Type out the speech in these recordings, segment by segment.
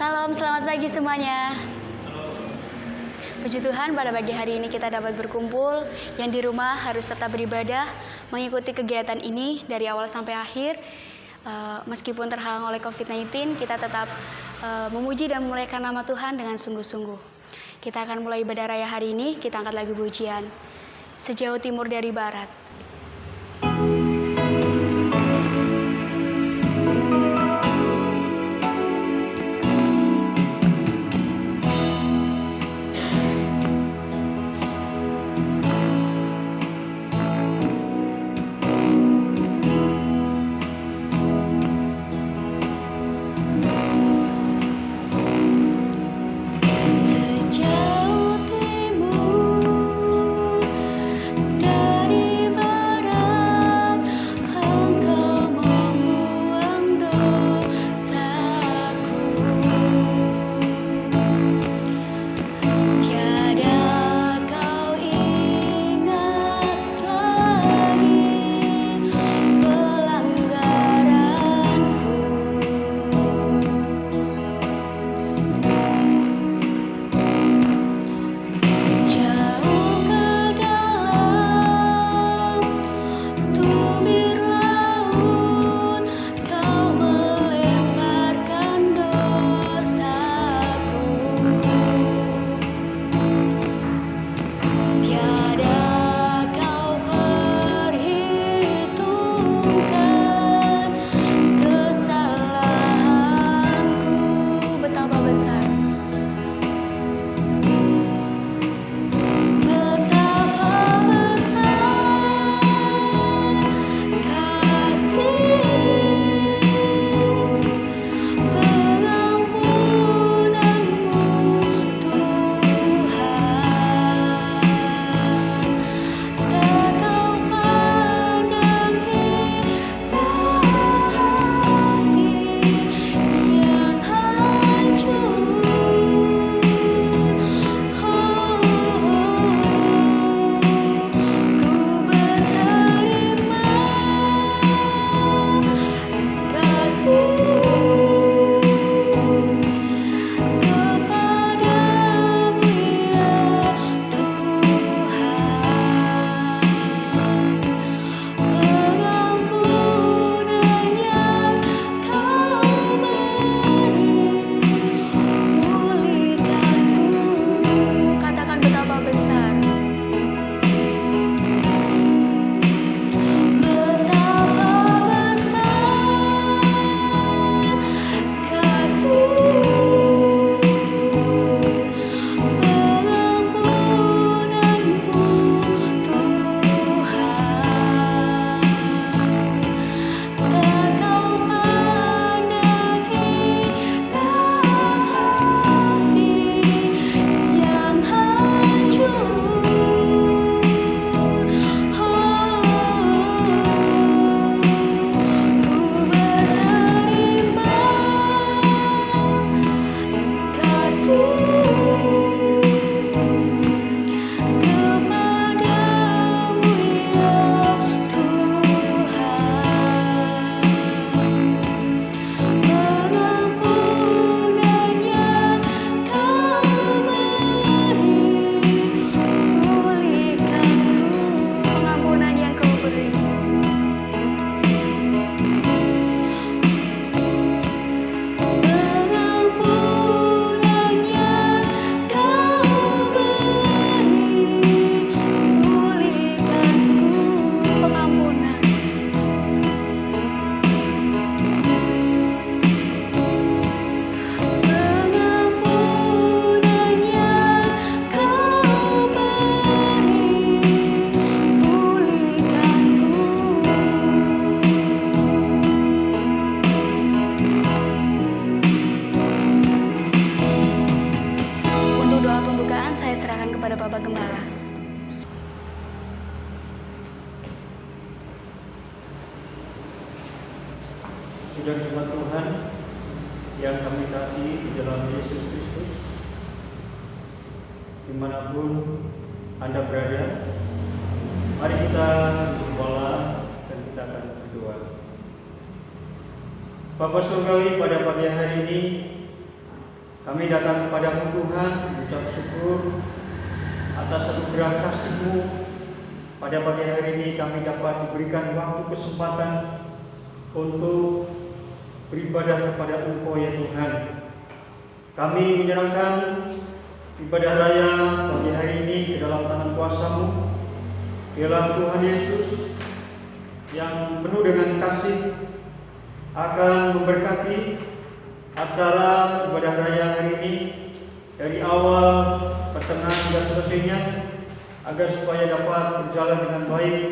Salam, selamat pagi semuanya. Puji Tuhan, pada pagi hari ini kita dapat berkumpul. Yang di rumah harus tetap beribadah, mengikuti kegiatan ini dari awal sampai akhir. Meskipun terhalang oleh COVID-19, kita tetap memuji dan memuliakan nama Tuhan dengan sungguh-sungguh. Kita akan mulai ibadah raya hari ini, kita angkat lagu pujian Sejauh Timur dari Barat. Saudara Tuhan yang kami kasih di dalam Yesus Kristus, dimanapun Anda berada, mari kita berdoa dan kita akan berdoa. Bapa Surgawi, pada pagi hari ini Kami datang kepadamu Tuhan, mengucap syukur atas anugerah kasih-Mu. Pada pagi hari ini kami dapat diberikan waktu kesempatan untuk beribadah kepada Engkau ya Tuhan. Kami menyerahkan ibadah raya pagi hari ini ke dalam tangan kuasa-Mu. Biarlah Tuhan Yesus yang penuh dengan kasih akan memberkati acara ibadah raya hari ini dari awal, pertengahan hingga selesainya, agar supaya dapat berjalan dengan baik,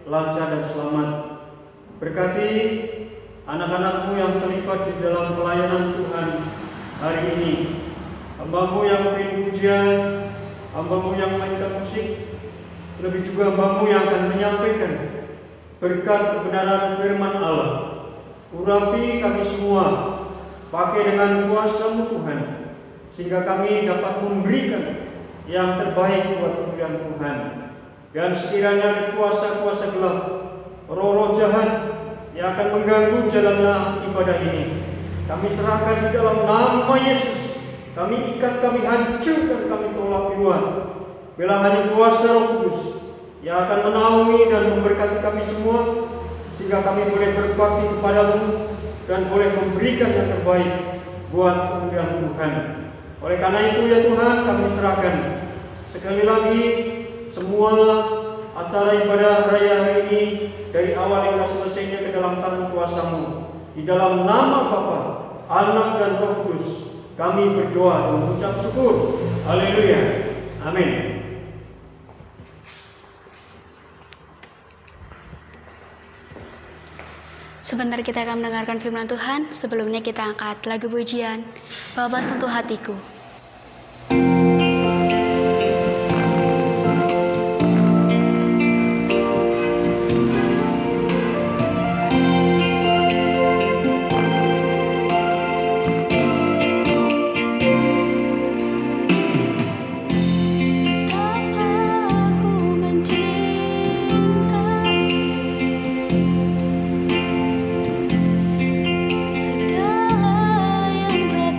lancar dan selamat. Berkati anak-anak-Mu yang terlibat di dalam pelayanan Tuhan hari ini, hamba-Mu yang memberi pujian, hamba-Mu yang mainkan musik, lebih juga hamba-Mu yang akan menyampaikan berkat kebenaran firman Allah. Urapi kami semua, pakai dengan kuasa-Mu Tuhan, sehingga kami dapat memberikan yang terbaik buat kemuliaan Tuhan. Dan sekiranya di kuasa-kuasa gelap, roh-roh jahat yang akan mengganggu jalannya ibadah ini, kami serahkan di dalam nama Yesus. Kami ikat, kami hancurkan, kami tolak keluar. Bila hanya kuasa Roh Kudus yang akan menaungi dan memberkati kami semua, sehingga kami boleh berbakti kepada-Mu dan boleh memberikan yang terbaik buat kemuliaan Tuhan. Oleh karena itu ya Tuhan, kami serahkan sekali lagi semua acara ibadah raya hari ini dari awal hingga selesainya ke dalam tangan kuasa-Mu. Di dalam nama Bapa, Anak dan Roh Kudus kami berdoa dan mengucap syukur. Haleluya. Amin. Sebentar kita akan mendengarkan firman Tuhan. Sebelumnya kita angkat lagu pujian Bapa Sentuh Hatiku. Segala yang berat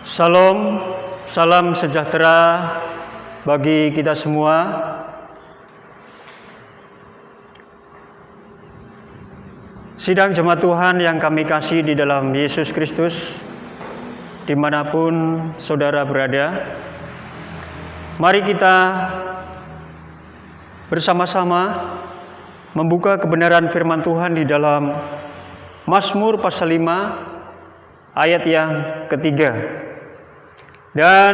Salam, salam sejahtera bagi kita semua. Sidang jemaat Tuhan yang kami kasih di dalam Yesus Kristus, dimanapun saudara berada, mari kita bersama-sama membuka kebenaran firman Tuhan di dalam Mazmur pasal 5 ayat yang ketiga. Dan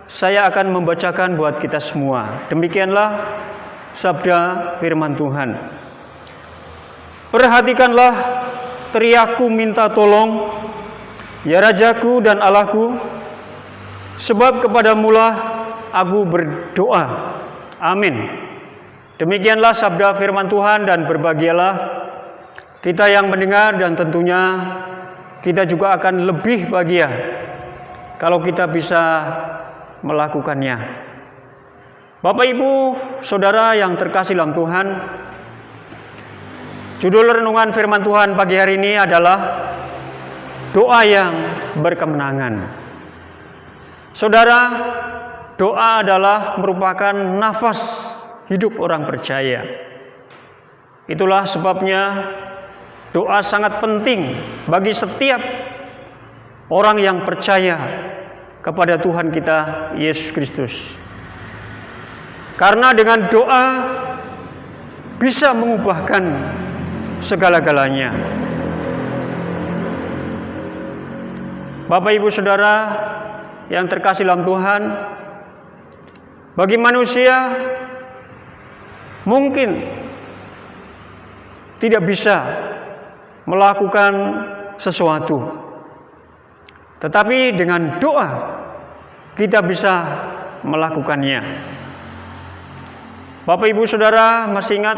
saya akan membacakan buat kita semua. Demikianlah sabda firman Tuhan. Perhatikanlah teriakku minta tolong, ya Rajaku dan Allahku, sebab kepadamulah aku berdoa. Amin. Demikianlah sabda firman Tuhan, dan berbahagialah kita yang mendengar, dan tentunya kita juga akan lebih bahagia kalau kita bisa melakukannya. Bapak, Ibu, Saudara yang terkasih dalam Tuhan, judul renungan firman Tuhan pagi hari ini adalah doa yang berkemenangan. Saudara, doa adalah merupakan nafas hidup orang percaya. Itulah sebabnya doa sangat penting bagi setiap orang yang percaya kepada Tuhan kita Yesus Kristus. Karena dengan doa bisa mengubahkan segala-galanya. Bapak, Ibu, Saudara yang terkasih dalam Tuhan, bagi manusia mungkin tidak bisa melakukan sesuatu, tetapi dengan doa kita bisa melakukannya. Bapak, Ibu, Saudara masih ingat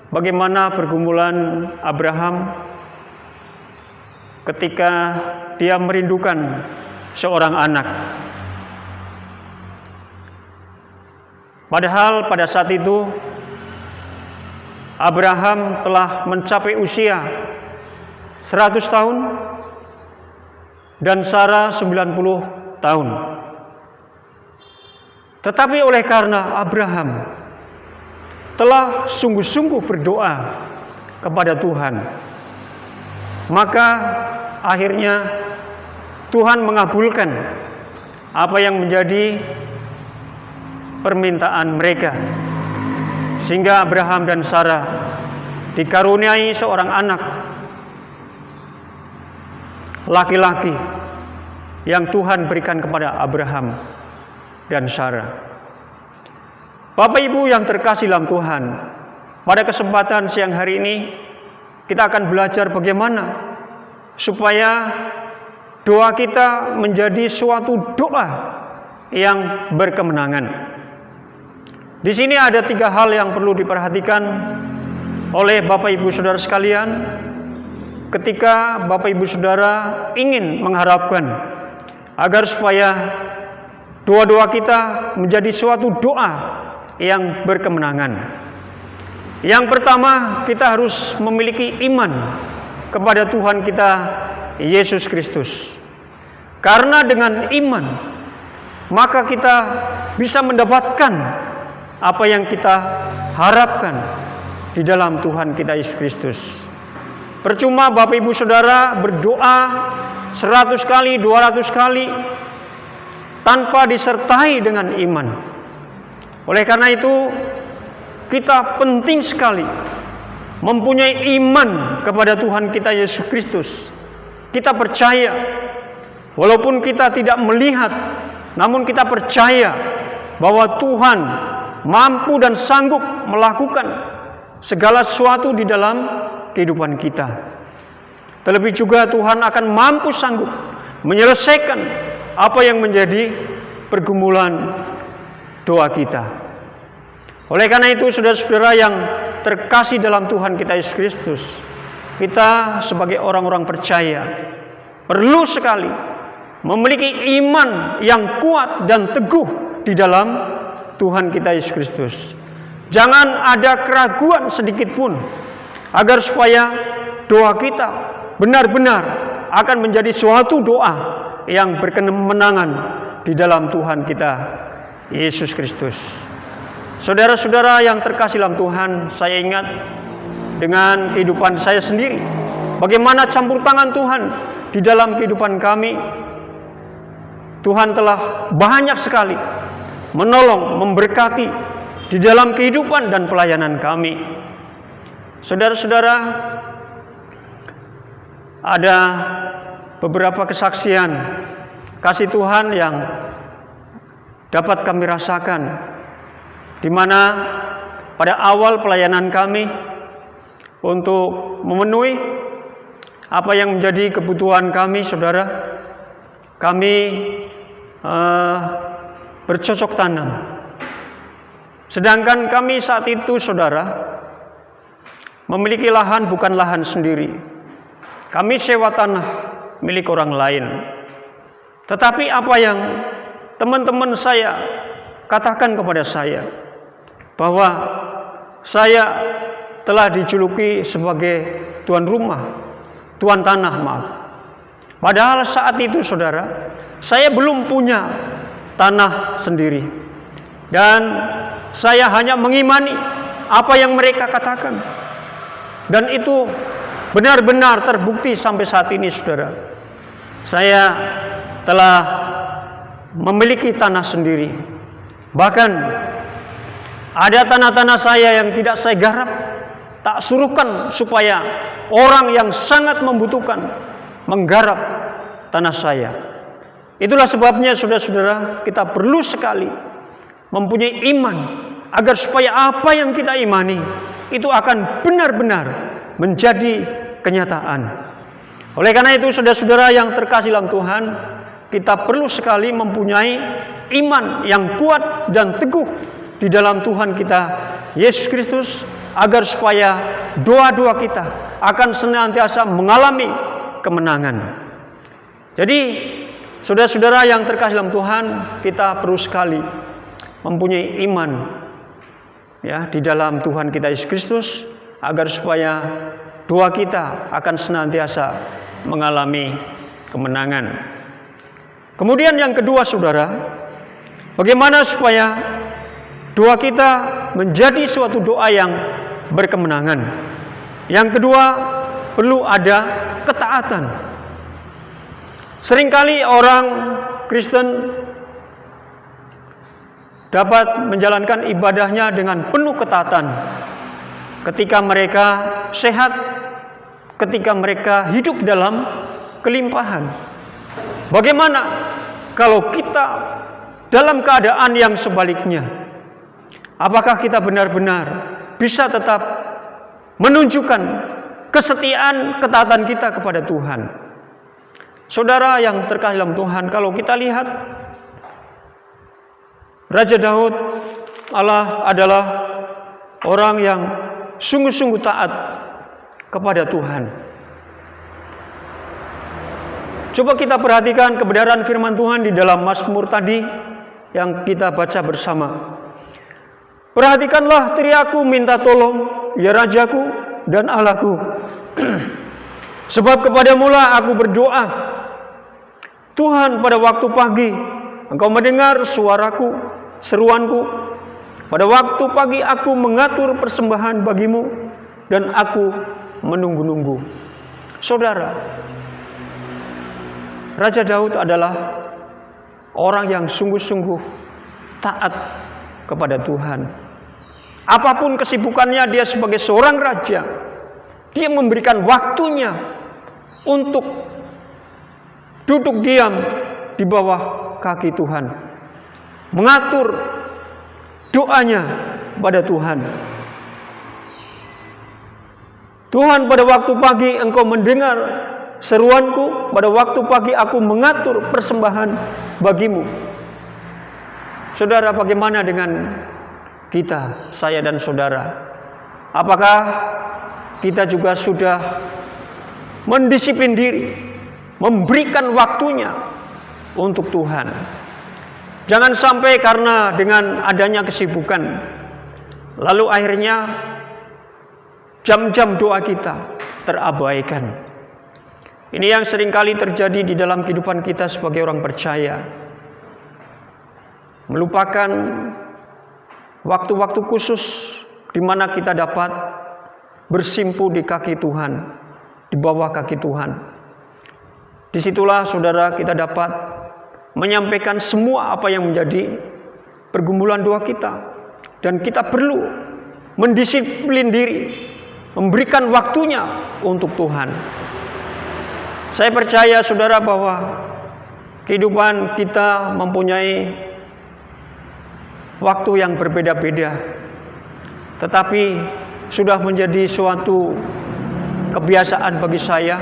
bagaimana pergumulan Abraham ketika dia merindukan seorang anak. Padahal pada saat itu Abraham telah mencapai usia 100 tahun dan Sarah 90 tahun. Tetapi oleh karena Abraham telah sungguh-sungguh berdoa kepada Tuhan, maka akhirnya Tuhan mengabulkan apa yang menjadi permintaan mereka, sehingga Abraham dan Sarah dikaruniai seorang anak laki-laki yang Tuhan berikan kepada Abraham dan Sarah. Bapak, Ibu yang terkasih dalam Tuhan, pada kesempatan siang hari ini kita akan belajar bagaimana supaya doa kita menjadi suatu doa yang berkemenangan. Di sini ada 3 hal yang perlu diperhatikan oleh Bapak, Ibu, Saudara sekalian ketika Bapak, Ibu, Saudara ingin mengharapkan agar supaya doa-doa kita menjadi suatu doa yang berkemenangan. Yang pertama, kita harus memiliki iman kepada Tuhan kita Yesus Kristus. Karena dengan iman maka kita bisa mendapatkan apa yang kita harapkan di dalam Tuhan kita Yesus Kristus. Percuma Bapak, Ibu, Saudara berdoa 100 kali, 200 kali tanpa disertai dengan iman. Oleh karena itu kita penting sekali mempunyai iman kepada Tuhan kita Yesus Kristus. Kita percaya, walaupun kita tidak melihat, namun kita percaya bahwa Tuhan mampu dan sanggup melakukan segala sesuatu di dalam kehidupan kita. Terlebih juga Tuhan akan mampu sanggup menyelesaikan apa yang menjadi pergumulan doa kita. Oleh karena itu, saudara-saudara yang terkasih dalam Tuhan kita Yesus Kristus, kita sebagai orang-orang percaya perlu sekali memiliki iman yang kuat dan teguh di dalam Tuhan kita Yesus Kristus. Jangan ada keraguan sedikit pun, agar supaya doa kita benar-benar akan menjadi suatu doa yang berkemenangan di dalam Tuhan kita Yesus Kristus. Saudara-saudara yang terkasih dalam Tuhan, saya ingat dengan kehidupan saya sendiri, bagaimana campur tangan Tuhan di dalam kehidupan kami. Tuhan telah banyak sekali menolong, memberkati di dalam kehidupan dan pelayanan kami. Saudara-saudara, ada beberapa kesaksian kasih Tuhan yang dapat kami rasakan, di mana pada awal pelayanan kami untuk memenuhi apa yang menjadi kebutuhan kami, saudara, kami bercocok tanam. Sedangkan kami saat itu, saudara, memiliki lahan bukan lahan sendiri. Kami sewa tanah milik orang lain. Tetapi apa yang teman-teman saya katakan kepada saya, bahwa saya telah dijuluki sebagai tuan rumah, tuan tanah, maaf. Padahal saat itu, saudara, saya belum punya tanah sendiri. Dan saya hanya mengimani apa yang mereka katakan. Dan itu benar-benar terbukti sampai saat ini, saudara. Saya telah memiliki tanah sendiri. Bahkan ada tanah-tanah saya yang tidak saya garap, tak suruhkan supaya orang yang sangat membutuhkan menggarap tanah saya. Itulah sebabnya, saudara-saudara, kita perlu sekali mempunyai iman agar supaya apa yang kita imani itu akan benar-benar menjadi kenyataan. Oleh karena itu, saudara-saudara yang terkasih dalam Tuhan, kita perlu sekali mempunyai iman yang kuat dan teguh di dalam Tuhan kita Yesus Kristus, agar supaya doa-doa kita akan senantiasa mengalami kemenangan. Jadi, saudara-saudara yang terkasih dalam Tuhan, kita perlu sekali mempunyai iman ya di dalam Tuhan kita Yesus Kristus, agar supaya doa kita akan senantiasa mengalami kemenangan. Kemudian yang kedua, saudara, bagaimana supaya doa kita menjadi suatu doa yang berkemenangan? Yang kedua, perlu ada ketaatan. Seringkali orang Kristen dapat menjalankan ibadahnya dengan penuh ketaatan ketika mereka sehat, ketika mereka hidup dalam kelimpahan. Bagaimana kalau kita dalam keadaan yang sebaliknya? Apakah kita benar-benar bisa tetap menunjukkan kesetiaan, ketaatan kita kepada Tuhan? Saudara yang terkasih dalam Tuhan, kalau kita lihat Raja Daud adalah orang yang sungguh-sungguh taat kepada Tuhan. Coba kita perhatikan kebenaran firman Tuhan di dalam Mazmur tadi yang kita baca bersama. Perhatikanlah teriakku minta tolong, ya Rajaku dan Allahku. Sebab kepadamulah aku berdoa. Tuhan, pada waktu pagi Engkau mendengar suaraku, seruanku. Pada waktu pagi aku mengatur persembahan bagimu, dan aku menunggu-nunggu. Saudara, Raja Daud adalah orang yang sungguh-sungguh taat kepada Tuhan. Apapun kesibukannya dia sebagai seorang raja, dia memberikan waktunya untuk duduk diam di bawah kaki Tuhan, mengatur doanya pada Tuhan. Tuhan, pada waktu pagi Engkau mendengar seruanku, pada waktu pagi aku mengatur persembahan bagimu. Saudara, bagaimana dengan kita, saya dan saudara? Apakah kita juga sudah mendisiplin diri, memberikan waktunya untuk Tuhan? Jangan sampai karena dengan adanya kesibukan, lalu akhirnya jam-jam doa kita terabaikan. Ini yang seringkali terjadi di dalam kehidupan kita sebagai orang percaya. Melupakan waktu-waktu khusus di mana kita dapat bersimpu di kaki Tuhan, di bawah kaki Tuhan. Disitulah saudara kita dapat menyampaikan semua apa yang menjadi pergumulan doa kita. Dan kita perlu mendisiplin diri, memberikan waktunya untuk Tuhan. Saya percaya saudara bahwa kehidupan kita mempunyai waktu yang berbeda-beda. Tetapi sudah menjadi suatu kebiasaan bagi saya,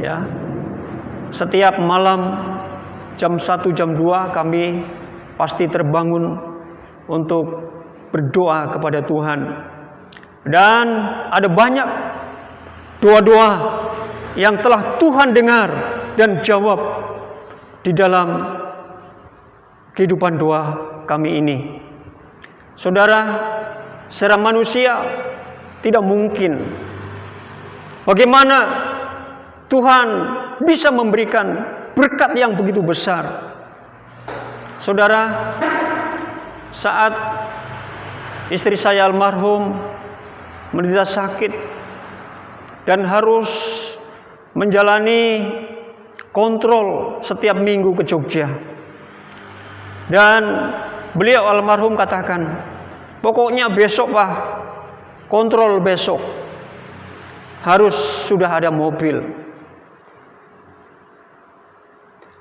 ya. Setiap malam jam 1, jam 2 kami pasti terbangun untuk berdoa kepada Tuhan. Dan ada banyak doa-doa yang telah Tuhan dengar dan jawab di dalam kehidupan doa kami ini. Saudara, secara manusia tidak mungkin. Bagaimana Tuhan bisa memberikan berkat yang begitu besar? Saudara, saat istri saya almarhum menderita sakit dan harus menjalani kontrol setiap minggu ke Jogja. Dan beliau almarhum katakan, pokoknya besok Pak, kontrol besok. Harus sudah ada mobil.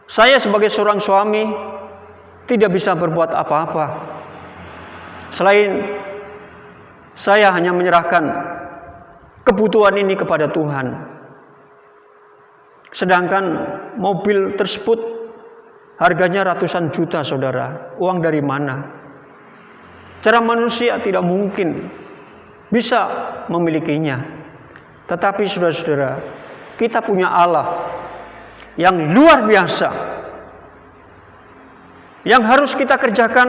Saya sebagai seorang suami tidak bisa berbuat apa-apa. Selain saya hanya menyerahkan kebutuhan ini kepada Tuhan. Sedangkan mobil tersebut harganya ratusan juta, saudara. Uang dari mana? Cara manusia tidak mungkin bisa memilikinya. Tetapi saudara-saudara, kita punya Allah yang luar biasa. Yang harus kita kerjakan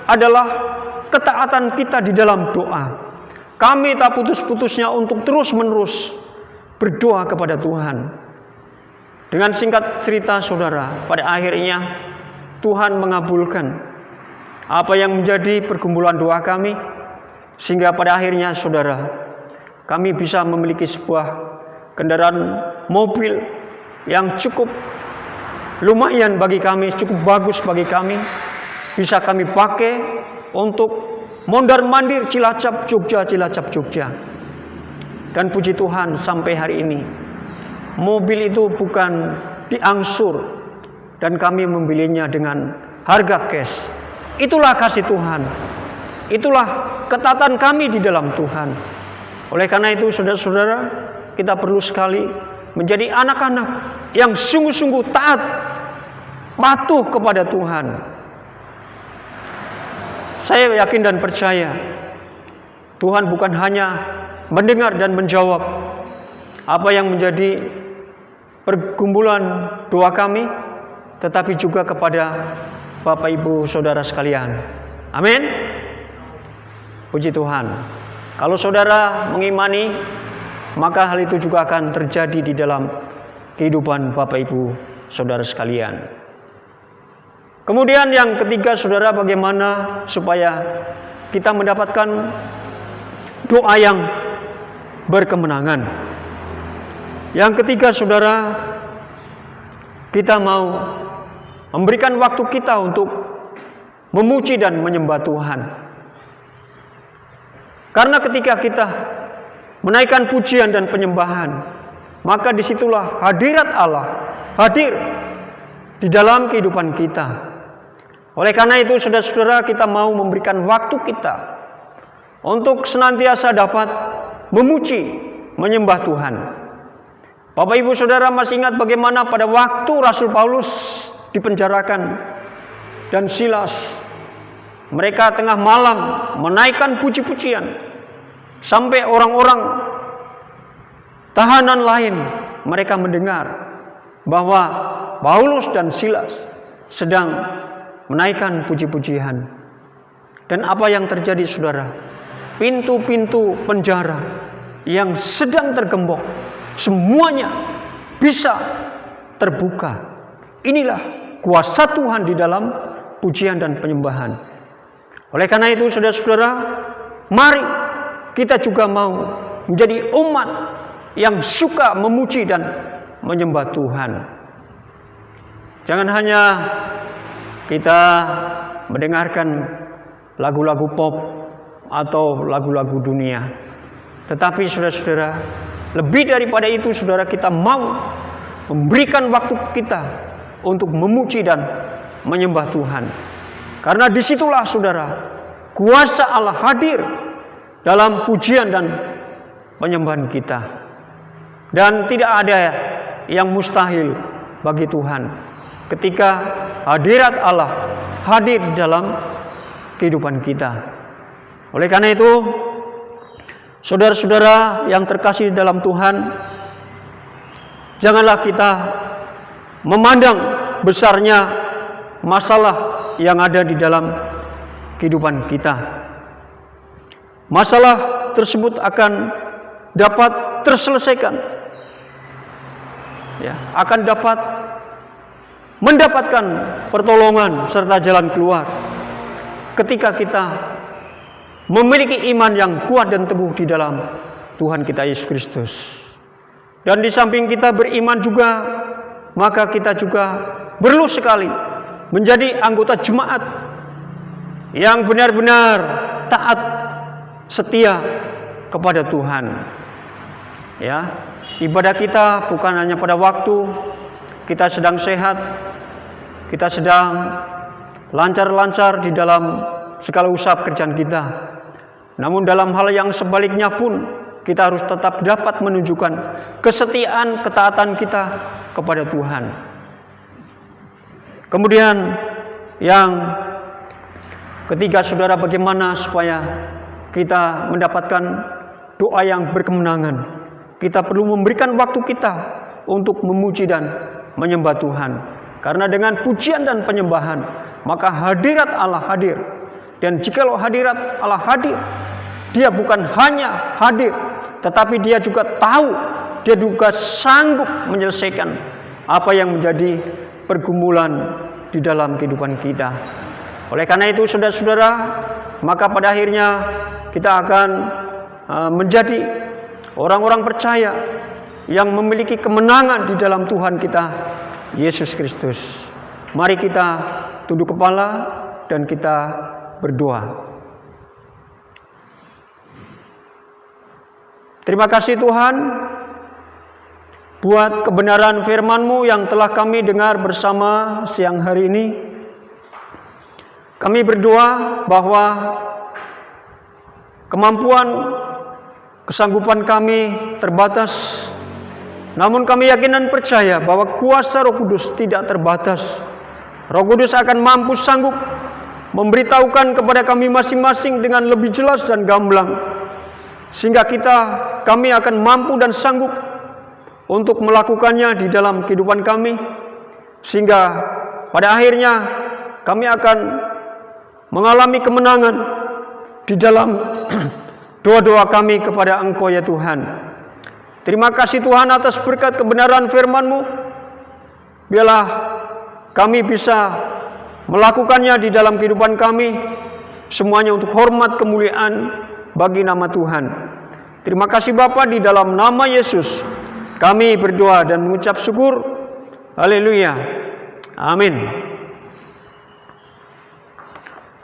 adalah ketaatan kita di dalam doa. Kami tak putus-putusnya untuk terus-menerus berdoa kepada Tuhan. Dengan singkat cerita saudara, pada akhirnya Tuhan mengabulkan apa yang menjadi pergumulan doa kami. Sehingga pada akhirnya saudara, kami bisa memiliki sebuah kendaraan mobil yang cukup lumayan bagi kami, cukup bagus bagi kami. Bisa kami pakai untuk mondar-mandir Cilacap Jogja, Cilacap Jogja. Dan puji Tuhan sampai hari ini mobil itu bukan diangsur dan kami membelinya dengan harga cash. Itulah kasih Tuhan. Itulah ketaatan kami di dalam Tuhan. Oleh karena itu saudara-saudara, kita perlu sekali menjadi anak-anak yang sungguh-sungguh taat, patuh kepada Tuhan. Saya yakin dan percaya Tuhan bukan hanya mendengar dan menjawab apa yang menjadi pergumulan doa kami, tetapi juga kepada Bapak Ibu Saudara sekalian. Amin. Puji Tuhan. Kalau saudara mengimani, maka hal itu juga akan terjadi di dalam kehidupan Bapak Ibu Saudara sekalian. Kemudian yang ketiga saudara, bagaimana supaya kita mendapatkan doa yang berkemenangan. Yang ketiga saudara, kita mau memberikan waktu kita untuk memuji dan menyembah Tuhan. Karena ketika kita menaikkan pujian dan penyembahan, maka disitulah hadirat Allah hadir di dalam kehidupan kita. Oleh karena itu saudara-saudara, kita mau memberikan waktu kita untuk senantiasa dapat memuji, menyembah Tuhan. Bapak Ibu Saudara masih ingat bagaimana pada waktu Rasul Paulus dipenjarakan dan Silas, mereka tengah malam menaikkan puji-pujian sampai orang-orang tahanan lain mereka mendengar bahwa Paulus dan Silas sedang menaikkan puji-pujian. Dan apa yang terjadi saudara? Pintu-pintu penjara yang sedang tergembok semuanya bisa terbuka. Inilah kuasa Tuhan di dalam pujian dan penyembahan. Oleh karena itu saudara-saudara, mari kita juga mau menjadi umat yang suka memuji dan menyembah Tuhan. Jangan hanya kita mendengarkan lagu-lagu pop atau lagu-lagu dunia, tetapi saudara-saudara, lebih daripada itu saudara, kita mau memberikan waktu kita untuk memuji dan menyembah Tuhan. Karena disitulah saudara, kuasa Allah hadir dalam pujian dan penyembahan kita. Dan tidak ada yang mustahil bagi Tuhan ketika hadirat Allah hadir dalam kehidupan kita. Oleh karena itu, saudara-saudara yang terkasih dalam Tuhan, janganlah kita memandang besarnya masalah yang ada di dalam kehidupan kita. Masalah tersebut akan dapat terselesaikan, akan dapat mendapatkan pertolongan serta jalan keluar ketika kita memiliki iman yang kuat dan teguh di dalam Tuhan kita Yesus Kristus. Dan di samping kita beriman juga, maka kita juga perlu sekali menjadi anggota jemaat yang benar-benar taat, setia kepada Tuhan. Ibadah kita bukan hanya pada waktu kita sedang sehat, kita sedang lancar-lancar di dalam segala usaha pekerjaan kita. Namun dalam hal yang sebaliknya pun kita harus tetap dapat menunjukkan kesetiaan, ketaatan kita kepada Tuhan. Kemudian yang ketiga saudara, bagaimana supaya kita mendapatkan doa yang berkemenangan? Kita perlu memberikan waktu kita untuk memuji dan menyembah Tuhan. Karena dengan pujian dan penyembahan, maka hadirat Allah hadir. Dan jikalau hadirat Allah hadir, Dia bukan hanya hadir, tetapi Dia juga tahu, Dia juga sanggup menyelesaikan apa yang menjadi pergumulan di dalam kehidupan kita. Oleh karena itu saudara-saudara, maka pada akhirnya kita akan menjadi orang-orang percaya yang memiliki kemenangan di dalam Tuhan kita Yesus Kristus. Mari kita tunduk kepala dan kita berdoa. Terima kasih Tuhan buat kebenaran firman-Mu yang telah kami dengar bersama siang hari ini. Kami berdoa bahwa kemampuan, kesanggupan kami terbatas, namun kami yakin dan percaya bahwa kuasa Roh Kudus tidak terbatas. Roh Kudus akan mampu sanggup memberitahukan kepada kami masing-masing dengan lebih jelas dan gamblang, sehingga kami akan mampu dan sanggup untuk melakukannya di dalam kehidupan kami, sehingga pada akhirnya kami akan mengalami kemenangan di dalam doa-doa kami kepada Engkau ya Tuhan. Terima kasih Tuhan atas berkat kebenaran firman-Mu. Biarlah kami bisa melakukannya di dalam kehidupan kami, semuanya untuk hormat kemuliaan bagi nama Tuhan. Terima kasih Bapa, di dalam nama Yesus kami berdoa dan mengucap syukur. Haleluya. Amin.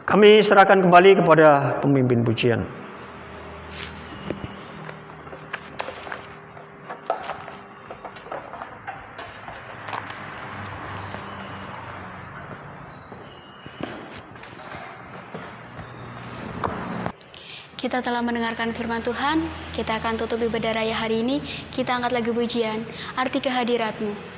Kami serahkan kembali kepada pemimpin pujian. Kita telah mendengarkan firman Tuhan, kita akan tutup ibadah raya hari ini, kita angkat lagu pujian, Arti Kehadirat-Mu.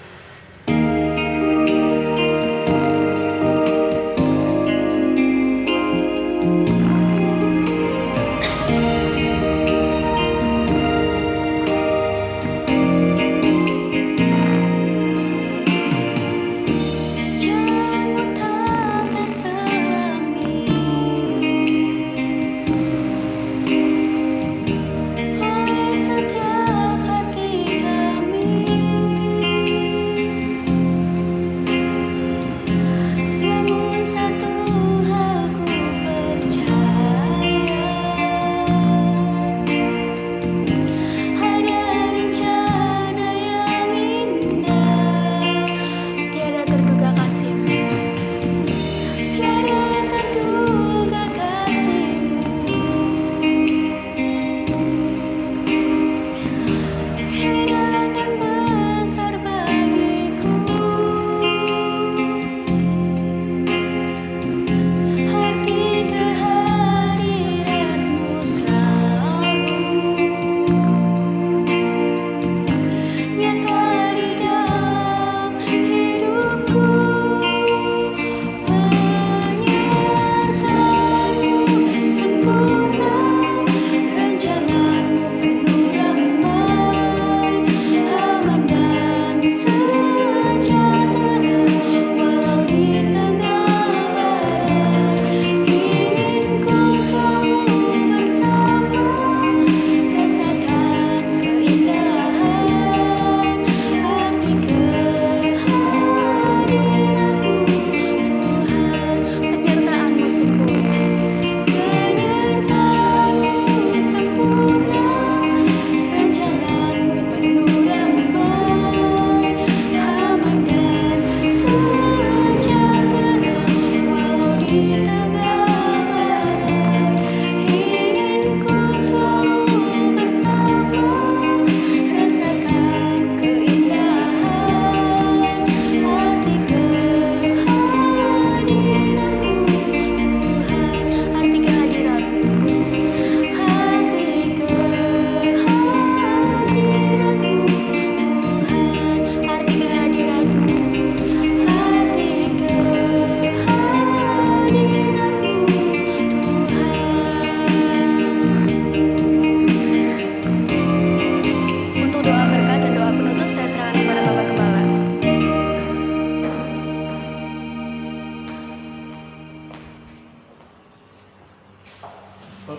Setiap hati kami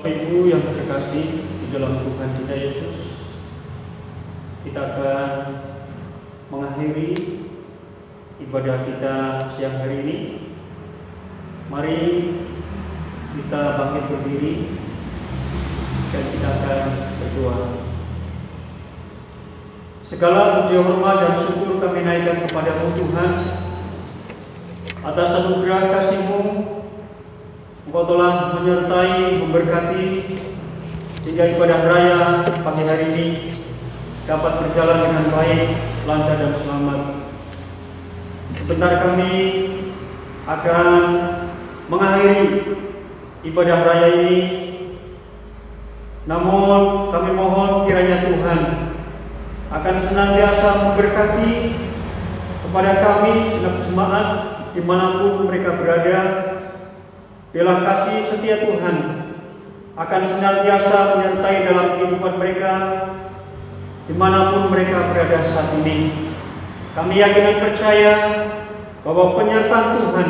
Bapak Ibu yang terkasih di dalam Tuhan kita Yesus, kita akan mengakhiri ibadah kita siang hari ini. Mari kita bangkit berdiri dan kita akan berdoa. Segala puji hormat dan syukur kami naikkan kepadamu Tuhan, atas anugerah kasih-Mu. Engkau telah menyertai, memberkati, sehingga ibadah raya pagi hari ini dapat berjalan dengan baik, lancar dan selamat. Sebentar kami akan mengakhiri ibadah raya ini, namun kami mohon kiranya Tuhan akan senantiasa memberkati kepada kami segenap jemaat dimanapun mereka berada. Biarlah kasih setia Tuhan akan senantiasa menyertai dalam kehidupan mereka dimanapun mereka berada saat ini. Kami yakin dan percaya bahwa penyertaan Tuhan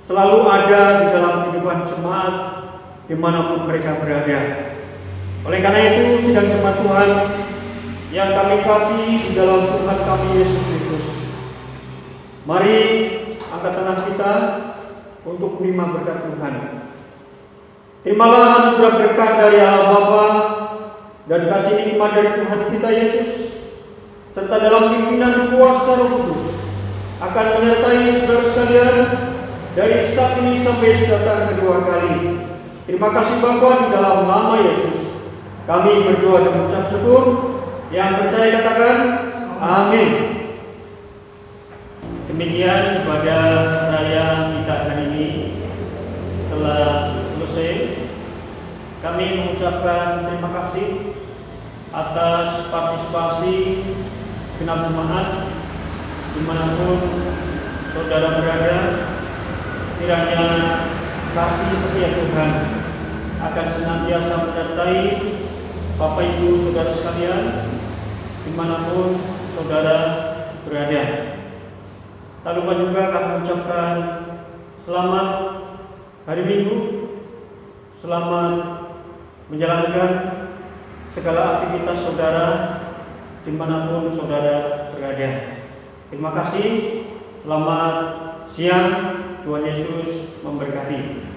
selalu ada di dalam kehidupan jemaat dimanapun mereka berada. Oleh karena itu, sidang jemaat Tuhan yang kami kasih di dalam Tuhan kami Yesus Kristus, mari angkat tangan kita untuk menerima berkat Tuhan. Terimalah anugerah berkat dari Allah Bapa dan kasih nikmat dari Tuhan kita Yesus, serta dalam pimpinan kuasa Roh Kudus akan menyertai saudara sekalian dari saat ini sampai datang kedua kali. Terima kasih Bapa, di dalam nama Yesus kami berdoa dan mengucap syukur. Yang percaya katakan amin. Demikian ibadah raya kita hari ini telah selesai. Kami mengucapkan terima kasih atas partisipasi segenap jemaat dimanapun saudara berada. Kiranya kasih setia Tuhan akan senantiasa menyertai Bapak Ibu saudara sekalian dimanapun saudara berada. Tak lupa juga kami ucapkan selamat hari Minggu, selamat menjalankan segala aktivitas saudara dimanapun saudara berada. Terima kasih, selamat siang, Tuhan Yesus memberkati.